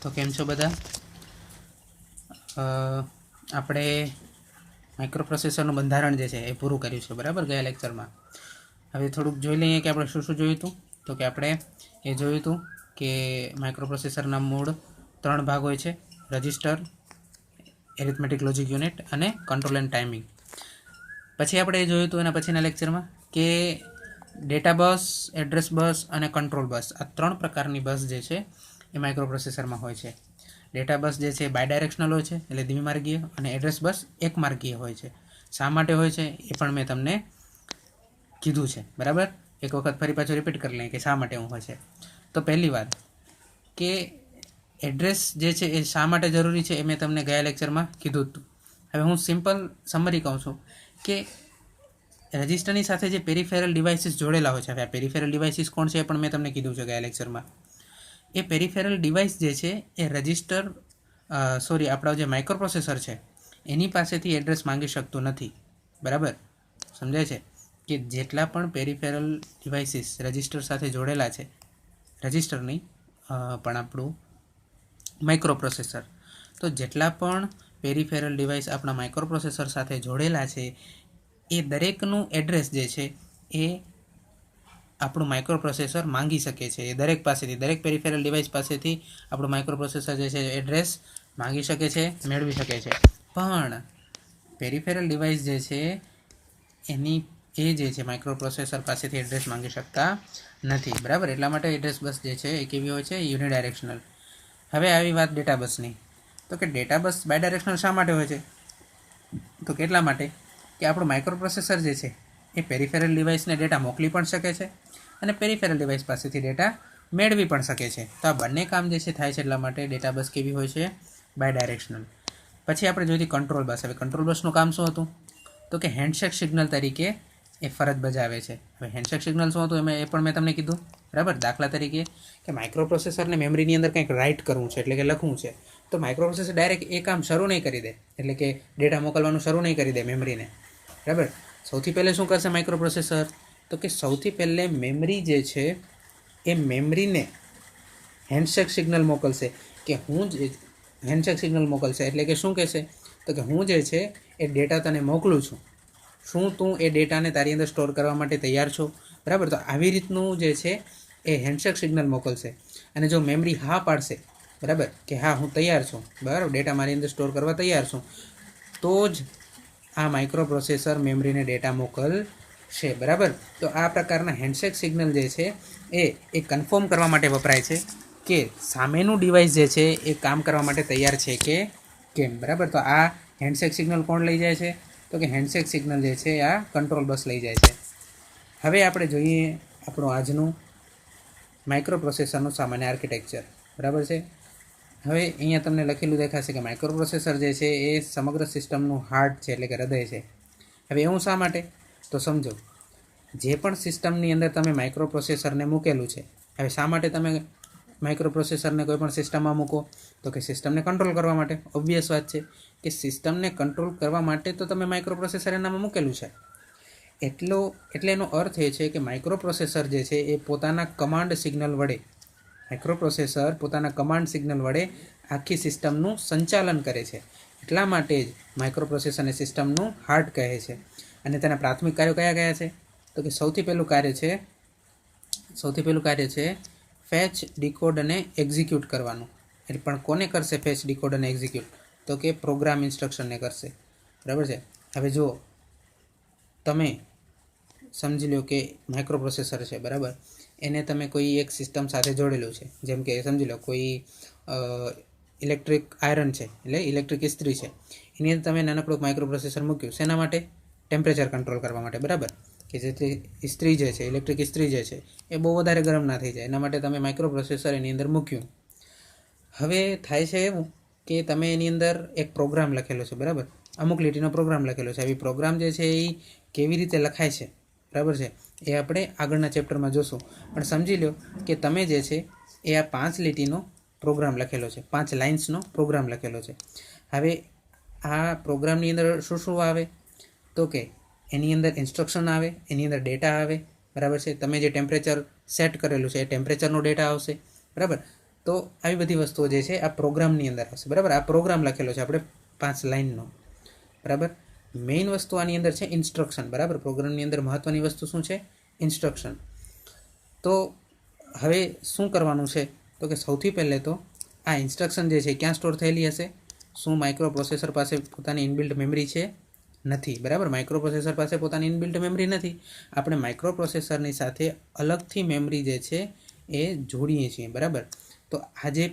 તો કેમ છો બધા? આપણે માઇક્રોપ્રોસેસરનું બંધારણ જે છે એ પૂરું કર્યું છે બરાબર ગયા લેક્ચરમાં. હવે થોડુંક જોઈ લઈએ કે આપણે શું શું જોયું હતું. તો કે આપણે એ જોયું હતું કે માઇક્રોપ્રોસેસરના મૂળ 3 ભાગ હોય છે: રજિસ્ટર, એરિથમેટિક લોજિક યુનિટ અને કંટ્રોલ એન્ડ ટાઈમિંગ. પછી આપણે એ જોયું હતું એના પછીના લેક્ચરમાં કે ડેટા બસ, એડ્રેસ બસ અને કંટ્રોલ બસ, આ 3 પ્રકારની બસ જે છે એ માઇક્રોપ્રોસેસરમાં હોય છે. ડેટા બસ જે છે બાયડાયરેક્શનલ હોય છે, એટલે દ્વિમાર્ગીય, અને એડ્રેસ બસ એકમાર્ગીય હોય છે. શા માટે હોય છે એ પણ મેં તમને કીધું છે બરાબર. એક વખત ફરી પાછું રિપીટ કરી લઈએ કે શા માટે હું હોય છે. તો પહેલી વાત કે એડ્રેસ જે છે એ શા માટે જરૂરી છે એ મેં તમને ગયા લેક્ચરમાં કીધું હતું. હવે હું સિમ્પલ સમરી કહું છું કે રજિસ્ટરની સાથે જે પેરિફેરલ ડિવાઇસીસ જોડેલા હોય છે. હવે આ પેરિફેરલ ડિવાઇસીસ કોણ છે એ પણ મેં તમને કીધું છે ગયા લેક્ચરમાં. એ પેરિફેરલ ડિવાઇસ જે છે એ રજિસ્ટર આપણા જે માઇક્રોપ્રોસેસર છે એની પાસેથી એડ્રેસ માંગી શકતું નથી બરાબર. સમજાય છે કે જેટલા પણ પેરિફેરલ ડિવાઇસીસ રજિસ્ટર સાથે જોડેલા છે, રજિસ્ટર નહીં પણ આપણું માઇક્રોપ્રોસેસર, તો જેટલા પણ પેરિફેરલ ડિવાઇસ આપણા માઇક્રોપ્રોસેસર સાથે જોડેલા છે એ દરેકનું એડ્રેસ જે છે એ આપણું માઇક્રોપ્રોસેસર માંગી શકે છે. એ દરેક પાસેથી, દરેક પેરિફેરલ ડિવાઇસ પાસેથી આપણું માઇક્રોપ્રોસેસર જે છે એડ્રેસ માંગી શકે છે, મેળવી શકે છે. પણ પેરિફેરલ ડિવાઇસ જે છે એની જે છે માઇક્રોપ્રોસેસર પાસેથી એડ્રેસ માંગી શકતા નથી બરાબર. એટલા માટે એડ્રેસ બસ જે છે એ કેવી હોય છે? યુનિડાયરેક્શનલ. હવે આવી વાત ડેટા બસની. તો કે ડેટા બસ બાયડાયરેક્શનલ શા માટે હોય છે? તો કેટલા માટે કે આપણું માઇક્રોપ્રોસેસર જે છે એ પેરિફેરલ ડિવાઇસને ડેટા મોકલી પણ શકે છે અને પેરિફેરલ ડિવાઇસ પાસેથી ડેટા મેળવી પણ શકે છે. તો આ બંને કામ જે છે થાય છે, એટલા માટે ડેટા બસ કેવી હોય છે? બાયડાયરેક્શનલ. પછી આપણે જોઈતી કંટ્રોલ બસ. હવે કંટ્રોલ બસનું કામ શું હતું? તો કે હેન્ડશેક સિગ્નલ તરીકે એ ફરજ બજાવે છે. હવે હેન્ડશેક સિગ્નલ શું હતું એ પણ મેં તમને કીધું બરાબર. દાખલા તરીકે કે માઇક્રોપ્રોસેસરને મેમરીની અંદર કંઈક રાઇટ કરવું છે, એટલે કે લખવું છે, તો માઇક્રોપ્રોસેસર ડાયરેક્ટ એ કામ શરૂ નહીં કરી દે, એટલે કે ડેટા મોકલવાનું શરૂ નહીં કરી દે મેમરીને બરાબર. સૌથી પહેલે શું કરશે માઇક્રોપ્રોસેસર? તો કે સૌથી પહેલે મેમરી જે છે એ મેમરીને હેન્ડશેક સિગ્નલ મોકલશે કે હું જે હેન્ડશેક સિગ્નલ મોકલશે એટલે કે શું કહેશે? તો કે હું જે છે એ ડેટા તને મોકલું છું, શું તું એ ડેટાને તારી અંદર સ્ટોર કરવા માટે તૈયાર છો બરાબર. તો આવી રીતનું જે છે એ હેન્ડશેક સિગ્નલ મોકલશે. અને જો મેમરી હા પાડશે બરાબર કે હા હું તૈયાર છું બરાબર, ડેટા મારી અંદર સ્ટોર કરવા તૈયાર છું, તો જ આ માઇક્રોપ્રોસેસર મેમરીને ડેટા મોકલશે બરાબર. તો આ પ્રકારના હેન્ડશેક સિગ્નલ જે છે એ કન્ફર્મ કરવા માટે વપરાય છે કે સામેનું ડિવાઇસ જે છે એ કામ કરવા માટે તૈયાર છે કે કેમ બરાબર. તો આ હેન્ડશેક સિગ્નલ કોણ લઈ જાય છે? તો કે હેન્ડશેક સિગ્નલ જે છે આ કંટ્રોલ બસ લઈ જાય છે. હવે આપણે જોઈએ આપણું આજનું માઇક્રોપ્રોસેસરનું સામાન્ય આર્કિટેક્ચર બરાબર છે. હવે અહીંયા તમને લખેલું દેખાશે કે માઇક્રોપ્રોસેસર જે છે એ સમગ્ર સિસ્ટમનું હાર્ટ છે, એટલે કે હૃદય છે. હવે એવું શા માટે? તો સમજો, જે પણ સિસ્ટમની અંદર તમે માઇક્રોપ્રોસેસરને મૂકેલું છે, હવે શા માટે તમે માઇક્રોપ્રોસેસરને કોઈ પણ સિસ્ટમમાં મૂકો? તો કે સિસ્ટમને કંટ્રોલ કરવા માટે. ઓબ્વિયસ વાત છે કે સિસ્ટમને કંટ્રોલ કરવા માટે તો તમે માઇક્રોપ્રોસેસર એનામાં મૂકેલું છે. એટલે એનો અર્થ એ છે કે માઇક્રોપ્રોસેસર જે છે એ પોતાના કમાન્ડ સિગ્નલ વડે આખી સિસ્ટમનું સંચાલન કરે છે. એટલા માટે જ માઇક્રોપ્રોસેસરને સિસ્ટમનું હાર્ટ કહે છે. અને તેના પ્રાથમિક કાર્યો કયા કયા છે? તો કે સૌથી પહેલું કાર્ય છે ફેચ, ડીકોડ અને એક્ઝિક્યુટ કરવાનું. એટલે પણ કોને કરશે ફેચ, ડીકોડ અને એક્ઝિક્યુટ? તો કે પ્રોગ્રામ ઇન્સ્ટ્રક્શનને કરશે બરાબર છે. હવે જો તમે સમજી લો કે માઇક્રોપ્રોસેસર છે બરાબર, એને તમે કોઈ એક સિસ્ટમ સાથે જોડેલું છે. જેમ કે સમજી લો કોઈ ઇલેક્ટ્રિક આયરન છે, એટલે ઇલેક્ટ્રિક ઇસ્ત્રી છે, એની અંદર તમે નાનકડું માઇક્રોપ્રોસેસર મૂક્યું. શેના માટે? ટેમ્પરેચર કંટ્રોલ કરવા માટે બરાબર. કે જેથી ઇસ્ત્રી જે છે, ઇલેક્ટ્રિક ઇસ્ત્રી જે છે એ બહુ વધારે ગરમ ના થઈ જાય, એના માટે તમે માઇક્રોપ્રોસેસર એની અંદર મૂક્યું. હવે થાય છે એવું કે તમે એની અંદર એક પ્રોગ્રામ લખેલો છે બરાબર, અમુક લીટીનો પ્રોગ્રામ લખેલો છે. આવી પ્રોગ્રામ જે છે એ કેવી રીતે લખાય છે બરાબર છે એ આપણે આગળના ચેપ્ટરમાં જોશું. પણ સમજી લો કે તમે જે છે એ આ 5 લીટીનો પ્રોગ્રામ લખેલો છે, 5 લાઇન્સનો પ્રોગ્રામ લખેલો છે. હવે આ પ્રોગ્રામની અંદર શું શું આવે? તો કે એની અંદર ઇન્સ્ટ્રક્શન આવે, એની અંદર ડેટા આવે બરાબર છે. તમે જે ટેમ્પરેચર સેટ કરેલું છે એ ટેમ્પરેચરનો ડેટા આવશે બરાબર. તો આવી બધી વસ્તુઓ જે છે આ પ્રોગ્રામની અંદર આવશે, બરાબર. આ પ્રોગ્રામ લખેલો છે આપણે 5 લાઇનનો, બરાબર. મેઇન વસ્તુ આની અંદર છે ઇન્સ્ટ્રક્શન, બરાબર. પ્રોગ્રામની અંદર મહત્ત્વની વસ્તુ શું છે? ઇન્સ્ટ્રક્શન. તો હવે શું કરવાનું છે? તો કે સૌથી પહેલે તો આ ઇન્સ્ટ્રક્શન જે છે ક્યાં સ્ટોર થયેલી હશે? શું માઇક્રો પ્રોસેસર પાસે પોતાની ઇનબિલ્ટ મેમરી છે? નથી, બરાબર. માઇક્રો પ્રોસેસર પાસે પોતાની ઇનબિલ્ટ મેમરી નથી. આપણે માઇક્રો પ્રોસેસરની સાથે અલગથી મેમરી જે છે એ જોડીએ છીએ, બરાબર. તો આ જે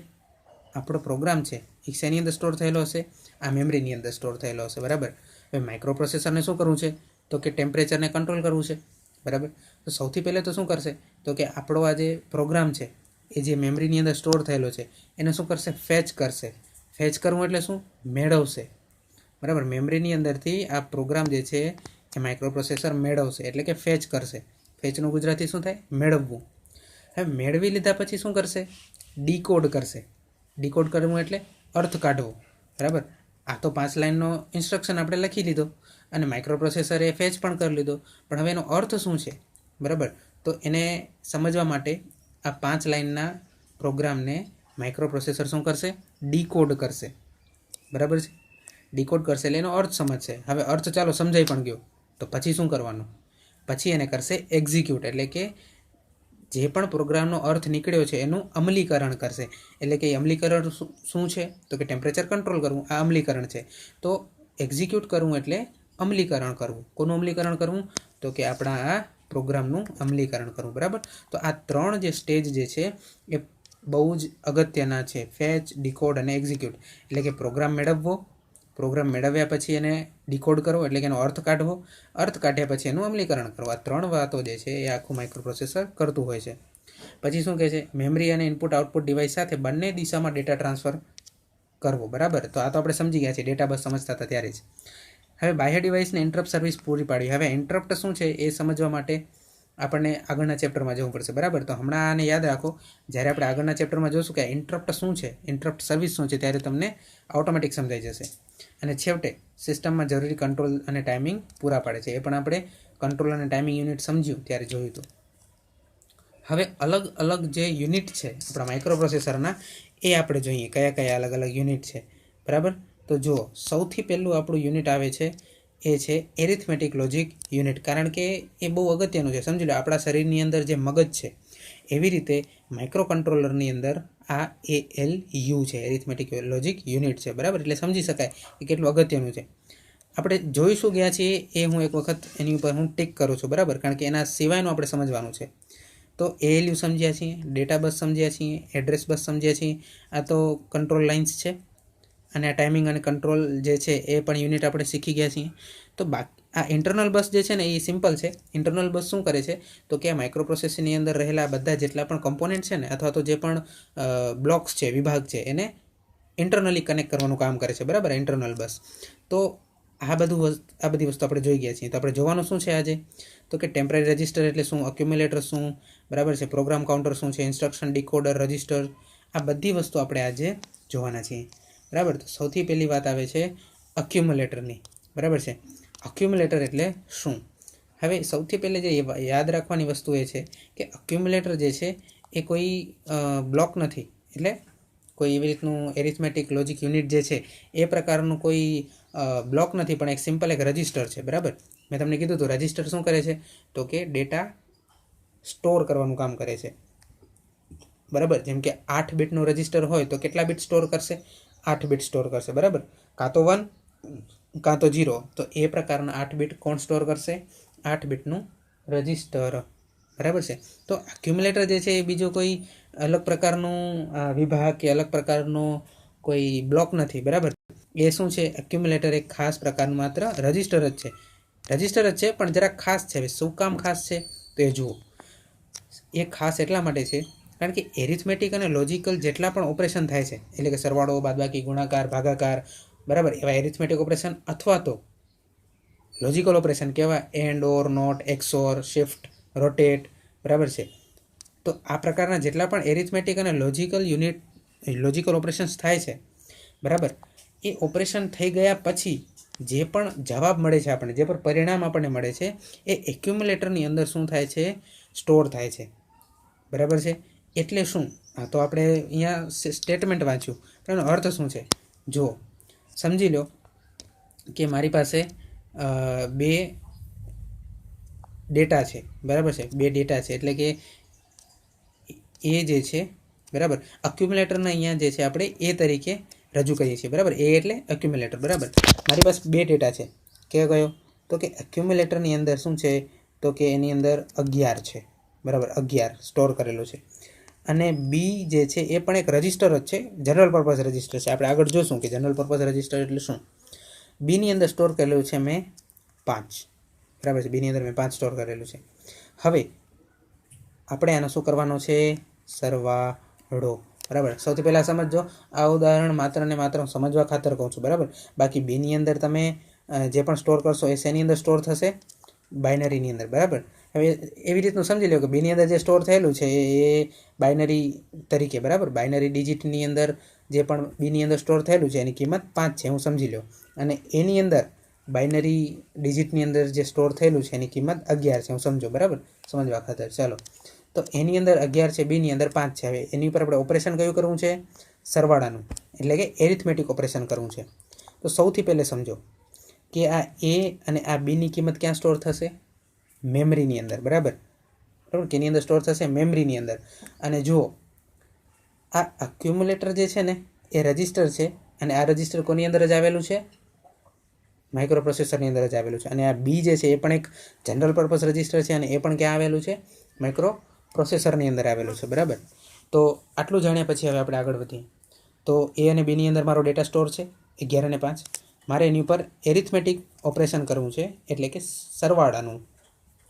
આપણો પ્રોગ્રામ છે એ શેની અંદર સ્ટોર થયેલો હશે? આ મેમરીની અંદર સ્ટોર થયેલો હશે, બરાબર. હવે માઇક્રો પ્રોસેસરને શું કરવું છે? તો કે ટેમ્પરેચરને કંટ્રોલ કરવું છે, બરાબર. તો સૌથી પહેલાં તો શું કરશે? તો કે આપણો આ જે પ્રોગ્રામ છે એ જે મેમરીની અંદર સ્ટોર થયેલો છે એને શું કરશે? ફેચ કરશે. ફેચ કરવું એટલે શું? મેળવશે, બરાબર. મેમરીની અંદરથી આ પ્રોગ્રામ જે છે એ માઇક્રો પ્રોસેસર મેળવશે, એટલે કે ફેચ કરશે. ફેચનું ગુજરાતી શું થાય? મેળવવું. હવે મેળવી લીધા પછી શું કરશે? ડીકોડ કરશે. ડીકોડ કરવું એટલે અર્થ કાઢવો, બરાબર. આ તો 5 લાઇનનો ઇન્સ્ટ્રક્શન આપણે લખી લીધો અને માઇક્રો પ્રોસેસરે ફેચ પણ કરી લીધો, પણ હવે એનો અર્થ શું છે, બરાબર. તો એને સમજવા માટે આ 5 લાઇનના પ્રોગ્રામને માઇક્રો પ્રોસેસર શું કરશે? ડીકોડ કરશે, બરાબર છે. ડીકોડ કરશે એટલે એનો અર્થ સમજશે. હવે અર્થ ચાલો સમજાઈ પણ ગયો, તો પછી શું કરવાનું? પછી એને કરશે એક્ઝિક્યુટ, એટલે કે જે પણ પ્રોગ્રામનો અર્થ નીકળ્યો છે એનું અમલીકરણ કરશે. એટલે કે અમલીકરણ શું છે? તો કે ટેમ્પરેચર કંટ્રોલ કરવું, આ અમલીકરણ છે. તો એક્ઝિક્યુટ કરવું એટલે અમલીકરણ કરવું. કોનું અમલીકરણ કરવું? તો કે આપણા આ પ્રોગ્રામનું અમલીકરણ કરવું, બરાબર. તો આ 3 જે સ્ટેજ જે છે એ બહુ જ અગત્યના છે: ફેચ, ડીકોડ અને એક્ઝિક્યુટ. એટલે કે પ્રોગ્રામ મેળવવો, પ્રોગ્રામ મેળવ્યા પછી એને ડીકોડ કરવો, એટલે કે એનો અર્થ કાઢવો, અર્થ કાઢ્યા પછી એનું અમલીકરણ કરવું. આ 3 વાતો જે છે એ આખું માઇક્રો પ્રોસેસર કરતું હોય છે. પછી શું કહે છે? મેમરી અને ઇનપુટ આઉટપુટ ડિવાઇસ સાથે બંને દિશામાં ડેટા ટ્રાન્સફર કરવો, બરાબર. તો આ તો આપણે સમજી ગયા છીએ, ડેટા બસ સમજતા હતા ત્યારે જ. હવે બાહ્ય ડિવાઇસને ઇન્ટરપ્ટ સર્વિસ પૂરી પાડવી. હવે ઇન્ટરપ્ટ શું છે એ સમજવા માટે આપણને આગળના ચેપ્ટરમાં જવું પડશે, બરાબર. તો હમણાં આને યાદ રાખો. જ્યારે આપણે આગળના ચેપ્ટરમાં જોઈશું કે ઇન્ટરપ્ટ શું છે, ઇન્ટરપ્ટ સર્વિસ શું છે, ત્યારે તમને ઓટોમેટિક સમજાઈ જશે. અને છેવટે સિસ્ટમમાં જરૂરી કંટ્રોલ અને ટાઈમિંગ પૂરા પાડે છે. એ પણ આપણે કંટ્રોલ અને ટાઈમિંગ યુનિટ સમજ્યું ત્યારે જોયું હતું. હવે અલગ અલગ જે યુનિટ છે આપણા માઇક્રો પ્રોસેસરના એ આપણે જોઈએ કયા કયા અલગ અલગ યુનિટ છે, બરાબર. તો જુઓ, સૌથી પહેલું આપણું યુનિટ આવે છે એ છે એરિથમેટિક લોજિક યુનિટ. કારણ કે એ બહુ અગત્યનું છે. સમજી લો, આપણા શરીરની અંદર જે મગજ છે એવી રીતે માઇક્રો કંટ્રોલરની અંદર આ ALU છે, એરિથમેટિક લોજિક યુનિટ છે, બરાબર. એટલે સમજી શકાય કે કેટલું અગત્યનું છે. આપણે જોઈશું ગયા છીએ એ હું એક વખત એની ઉપર હું ટિક કરું છું, બરાબર. કારણ કે એના સિવાયનું આપણે સમજવાનું છે. તો ALU સમજ્યા છીએ, ડેટા બસ સમજ્યા છીએ, એડ્રેસ બસ સમજ્યા છીએ. આ તો કંટ્રોલ લાઇન્સ છે. અને આ ટાઈમિંગ અને કંટ્રોલ જે છે એ પણ યુનિટ આપણે શીખી ગયા છીએ. તો આ ઇન્ટરનલ બસ જે છે ને એ સિમ્પલ છે. ઇન્ટરનલ બસ શું કરે છે? તો કે આ માઇક્રો પ્રોસેસરની અંદર રહેલા બધા જેટલા પણ કમ્પોનન્ટ છે ને, અથવા તો જે પણ બ્લોક્સ છે, વિભાગ છે, એને ઇન્ટરનલી કનેક્ટ કરવાનું કામ કરે છે, બરાબર. ઇન્ટરનલ બસ. તો આ બધી વસ્તુ આપણે જોઈ ગયા છીએ. તો આપણે જોવાનું શું છે આજે? તો કે ટેમ્પરરી રજિસ્ટર એટલે શું, અક્યુમ્યુલેટર શું, બરાબર છે, પ્રોગ્રામ કાઉન્ટર શું છે, ઇન્સ્ટ્રક્શન ડીકોડર, રજિસ્ટર, આ બધી વસ્તુ આપણે આજે જોવાના છીએ, બરાબર. તો સૌથી પહેલી વાત આવે છે અક્યુમ્યુલેટરની, બરાબર છે. અક્યુમ્યુલેટર એટલે શું? હવે સૌથી પહેલે જે યાદ રાખવાની વસ્તુ એ છે કે અક્યુમ્યુલેટર જે છે એ કોઈ બ્લોક નથી. એટલે કોઈ એવી રીતનું એરિથમેટિક લોજિક યુનિટ જે છે એ પ્રકારનું કોઈ બ્લોક નથી, પણ એક સિમ્પલ એક રજિસ્ટર છે, બરાબર. મેં તમને કીધું હતું રજિસ્ટર શું કરે છે? તો કે ડેટા સ્ટોર કરવાનું કામ કરે છે, બરાબર. જેમ કે 8 બીટનું રજિસ્ટર હોય તો કેટલા બીટ સ્ટોર કરશે? 8 બીટ સ્ટોર કરશે, બરાબર. કાં તો 1 કાં તો 0. તો એ પ્રકારના 8 બીટ કોણ સ્ટોર કરશે? 8 બીટનું રજિસ્ટર, બરાબર છે. તો એક્યુમ્યુલેટર જે છે એ બીજો કોઈ અલગ પ્રકારનું વિભાગ કે અલગ પ્રકારનો કોઈ બ્લોક નથી, બરાબર. એ શું છે? એક્યુમ્યુલેટર એક ખાસ પ્રકારનું માત્ર રજિસ્ટર જ છે. રજિસ્ટર જ છે, પણ જરાક ખાસ છે. શું કામ ખાસ છે તો એ જુઓ. એ ખાસ એટલા માટે છે કારણ કે એરિથમેટિક અને લોજિકલ જેટલા પણ ઓપરેશન થાય છે, એટલે કે સરવાળો, બાદબાકી, ગુણાકાર, ભાગાકાર, બરાબર, એવા એરિથમેટિક ઓપરેશન અથવા તો લોજિકલ ઓપરેશન કેવા and, or, not, XOR, shift, rotate, બરાબર છે. તો આ પ્રકારના જેટલા પણ એરિથમેટિક અને લોજિકલ ઓપરેશન્સ થાય છે, બરાબર, એ ઓપરેશન થઈ ગયા પછી જે પણ જવાબ મળે છે આપણને, જે પણ પરિણામ આપણને મળે છે એ એક્યુમ્યુલેટરની અંદર શું થાય છે? સ્ટોર થાય છે, બરાબર છે. એટલે શું? हाँ तो આપણે અહીંયા સ્ટેટમેન્ટ વાંચ્યું પણ એનો અર્થ શું છે જો સમજી લો કે મારી પાસે બે ડેટા છે બરાબર છે બે ડેટા છે એટલે કે એ જે છે બરાબર અક્યુમ્યુલેટરને અહીંયા જે છે આપણે એ તરીકે રજૂ કરીએ છીએ બરાબર એ એટલે અક્યુમ્યુલેટર બરાબર મારી પાસે બે ડેટા છે કયો કયો તો કે અક્યુમ્યુલેટરની અંદર શું છે તો કે એની અંદર 11 છે બરાબર 11 સ્ટોર કરેલું છે અને બી જે છે એ પણ એક રજિસ્ટર જ છે જનરલ પર્પઝ રજિસ્ટર છે આપણે આગળ જોશું કે જનરલ પર્પઝ રજિસ્ટર એટલે શું બીની અંદર સ્ટોર કરેલું છે મેં 5 બરાબર છે બીની અંદર મેં 5 સ્ટોર કરેલું છે હવે આપણે આનો શું કરવાનો છે સરવાળો બરાબર સૌથી પહેલાં સમજો આ ઉદાહરણ માત્ર ને માત્ર સમજવા ખાતર કહું છું બરાબર બાકી બીની અંદર તમે જે પણ સ્ટોર કરશો એ શેની અંદર સ્ટોર થશે બાઇનરીની અંદર બરાબર હવે એવી રીતનું સમજી લો કે બીની અંદર જે સ્ટોર થયેલું છે એ બાઇનરી તરીકે બરાબર બાઇનરી ડિજિટની અંદર જે પણ બીની અંદર સ્ટોર થયેલું છે એની કિંમત 5 છે હું સમજી લો અને એની અંદર બાઇનરી ડિજિટની અંદર જે સ્ટોર થયેલું છે એની કિંમત 11 છે હું સમજો બરાબર સમજવા ખાતર ચાલો તો એની અંદર 11 છે બીની અંદર 5 છે હવે એની ઉપર આપણે ઓપરેશન કયું કરવું છે સરવાળાનું એટલે કે એરિથમેટિક ઓપરેશન કરવું છે તો સૌથી પહેલે સમજો કે આ એ અને આ બીની કિંમત ક્યાં સ્ટોર થશે મેમરીની અંદર બરાબર બરાબર કેની અંદર સ્ટોર થશે મેમરીની અંદર અને જુઓ આ અક્યુમ્યુલેટર જે છે ને એ રજિસ્ટર છે અને આ રજિસ્ટર કોની અંદર જ આવેલું છે માઇક્રો પ્રોસેસરની અંદર જ આવેલું છે અને આ બી જે છે એ પણ એક જનરલ પર્પઝ રજિસ્ટર છે અને એ પણ ક્યાં આવેલું છે માઇક્રો પ્રોસેસરની અંદર આવેલું છે બરાબર તો આટલું જાણ્યા પછી હવે આપણે આગળ વધીએ તો એ અને બીની અંદર મારો ડેટા સ્ટોર છે 11 અને 5 મારે એની ઉપર એરિથમેટિક ઓપરેશન કરવું છે એટલે કે સરવાળાનું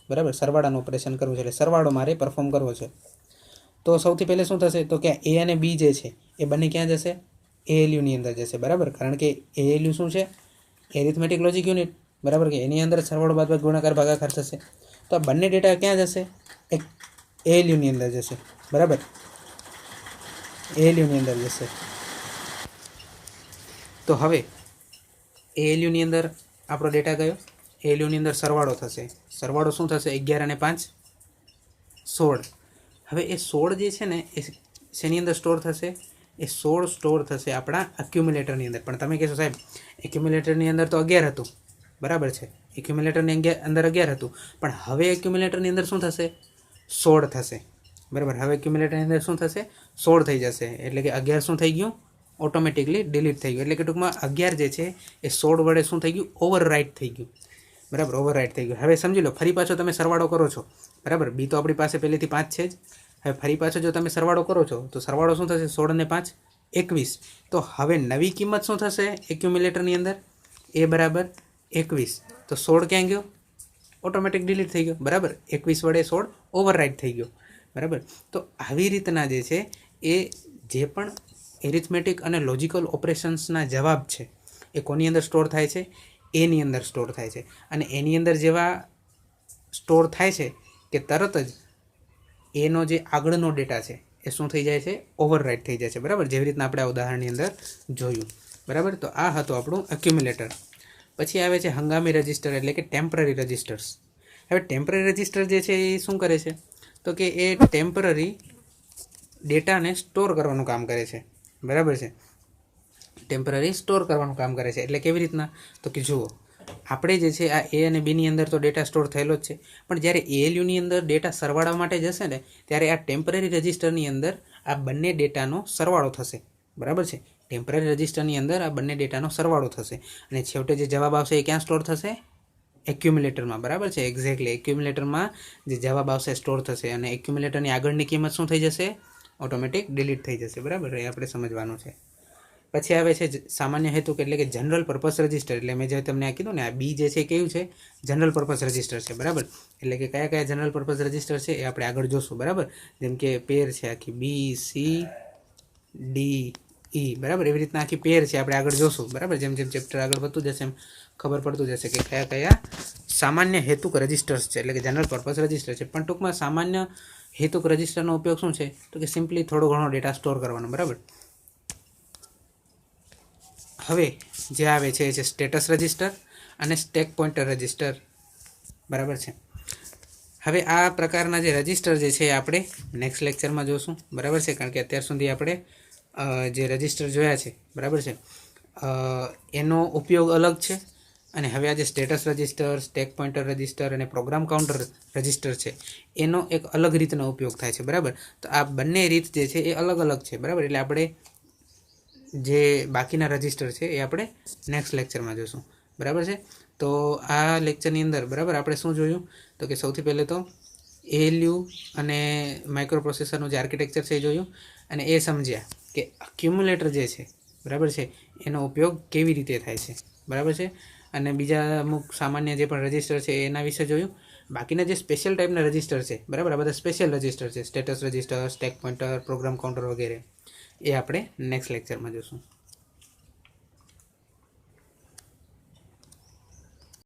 બરાબર સરવાળાનું ઓપરેશન કરવું છે એટલે સરવાળો મારે પરફોર્મ કરવો છે તો સૌથી પહેલે શું થશે તો કે એ અને બી જે છે એ બંને ક્યાં જશે એએલયુની અંદર જશે બરાબર કારણ કે એએલયુ શું છે એરિથમેટિક લોજિક યુનિટ બરાબર કે એની અંદર સરવાળો બાદબાકી ગુણાકાર ભાગાકાર થશે તો આ બંને ડેટા ક્યાં જશે એક એએલયુની અંદર જશે બરાબર એએલયુની અંદર જશે તો હવે એએલયુની અંદર આપણો ડેટા ગયો એએલયુની અંદર સરવાળો થશે સરવાળો શું થશે 11 અને 5 16 હવે એ 16 જે છે ને એ શેની અંદર સ્ટોર થશે એ 16 સ્ટોર થશે આપણા અક્યુમ્યુલેટરની અંદર પણ તમે કહેશો સાહેબ એક્યુમ્યુલેટરની અંદર તો 11 હતું બરાબર છે એક્યુમ્યુલેટરની અંદર 11 હતું પણ હવે એક્યુમ્યુલેટરની અંદર શું થશે 16 થશે બરાબર હવે એક્યુમ્યુલેટરની અંદર શું થશે 16 થઈ જશે એટલે કે 11 શું થઈ ગયું ઓટોમેટિકલી ડિલીટ થઈ ગયું એટલે કે ટૂંકમાં 11 જે છે એ 16 વડે શું થઈ ગયું ઓવરરાઇટ થઈ ગયું બરાબર ઓવરરાઇટ થઈ ગયું હવે સમજી લો ફરી પાછો તમે સરવાળો કરો છો બરાબર બી તો આપણી પાસે પહેલેથી 5 છે જ હવે ફરી પાછો જો તમે સરવાળો કરો છો તો સરવાળો શું થશે 16 અને 5 21 તો હવે નવી કિંમત શું થશે એક્યુમ્યુલેટરની અંદર એ બરાબર 21 તો 16 ક્યાં ગયો ઓટોમેટિક ડિલીટ થઈ ગયો બરાબર 21 વડે 16 ઓવરરાઇટ થઈ ગયો બરાબર તો આવી રીતના જે છે એ જે પણ એરિથમેટિક અને લોજિકલ ઓપરેશન્સના જવાબ છે એ કોની અંદર સ્ટોર થાય છે એની અંદર સ્ટોર થાય છે અને એની અંદર જેવા સ્ટોર થાય છે કે તરત જ એનો જે આગળનો ડેટા છે એ શું થઈ જાય છે ઓવરરાઇટ થઈ જાય છે બરાબર જેવી રીતના આપણે આ ઉદાહરણની અંદર જોયું બરાબર તો આ હતું આપણું એક્યુમ્યુલેટર પછી આવે છે હંગામી રજિસ્ટર એટલે કે ટેમ્પરરી રજિસ્ટર્સ હવે ટેમ્પરરી રજિસ્ટર જે છે એ શું કરે છે તો કે એ ટેમ્પરરી ડેટાને સ્ટોર કરવાનું કામ કરે છે બરાબર છે ટેમ્પરરી સ્ટોર કરવાનું કામ કરે છે એટલે કેવી રીતના તો કે જુઓ આપણે જે છે આ એ અને બીની અંદર તો ડેટા સ્ટોર થયેલો જ છે પણ જ્યારે એએલયુની અંદર ડેટા સરવાળા માટે જશે ને ત્યારે આ ટેમ્પરરી રજિસ્ટરની અંદર આ બંને ડેટાનો સરવાળો થશે બરાબર છે ટેમ્પરરી રજિસ્ટરની અંદર આ બંને ડેટાનો સરવાળો થશે અને છેવટે જે જવાબ આવશે એ ક્યાં સ્ટોર થશે એક્યુમ્યુલેટરમાં બરાબર છે એક્ઝેક્ટલી એક્યુમ્યુલેટરમાં જે જવાબ આવશે સ્ટોર થશે અને એક્યુમ્યુલેટરની આગળની કિંમત શું થઈ જશે ઓટોમેટિક ડિલીટ થઈ જશે બરાબર એ આપણે સમજવાનું છે પછી આવે છે સામાન્ય હેતુ એટલે કે જનરલ પર્પઝ રજિસ્ટર એટલે મેં જે તમને આ કીધું ને આ બી જે છે કેવું છે જનરલ પર્પઝ રજિસ્ટર છે બરાબર એટલે કે કયા કયા જનરલ પર્પઝ રજિસ્ટર છે એ આપણે આગળ જોશું બરાબર જેમ કે પેર છે આખી બી સી ડી ઈ બરાબર એવી રીતના આખી પેર છે આપણે આગળ જોશું બરાબર જેમ જેમ ચેપ્ટર આગળ વધતું જશે એમ ખબર પડતું જશે કે કયા કયા સામાન્ય હેતુક રજિસ્ટર્સ છે એટલે કે જનરલ પર્પઝ રજિસ્ટર છે પણ ટૂંકમાં સામાન્ય હેતુક રજિસ્ટરનો ઉપયોગ શું છે તો કે સિમ્પલી થોડો ઘણો ડેટા સ્ટોર કરવાનો બરાબર હવે જે આવે છે એ છે સ્ટેટસ રજિસ્ટર અને સ્ટેક પોઇન્ટર રજિસ્ટર બરાબર છે હવે આ પ્રકારના જે રજિસ્ટર જે છે એ આપણે નેક્સ્ટ લેક્ચરમાં જોશું, બરાબર છે. કારણ કે અત્યાર સુધી આપણે જે રજિસ્ટર જોયા છે, બરાબર છે, એનો ઉપયોગ અલગ છે. અને હવે આ જે status register, stack pointer register અને પ્રોગ્રામ કાઉન્ટર રજિસ્ટર છે, એનો એક અલગ રીતનો ઉપયોગ થાય છે, બરાબર. તો આ બંને રીત જે છે એ અલગ અલગ છે, બરાબર. એટલે આપણે જે બાકીના રજિસ્ટર છે એ આપણે નેક્સ્ટ લેક્ચરમાં જોશું, બરાબર છે. તો આ લેક્ચરની અંદર, બરાબર, આપણે શું જોયું તો કે સૌથી પહેલે તો ALU અને માઇક્રો પ્રોસેસરનું જે આર્કિટેક્ચર છે એ જોયું, અને એ સમજ્યા કે એક્યુમ્યુલેટર જે છે, બરાબર છે, એનો ઉપયોગ કેવી રીતે થાય છે, બરાબર છે. અને બીજા અમુક સામાન્ય જે પણ રજિસ્ટર છે એના વિશે જોયું. બાકીના જે સ્પેશિયલ ટાઈપના રજિસ્ટર છે, બરાબર, આ બધા સ્પેશિયલ રજિસ્ટર છે, status register, stack pointer, program counter વગેરે, એ આપણે નેક્સ્ટ લેક્ચરમાં જોશું.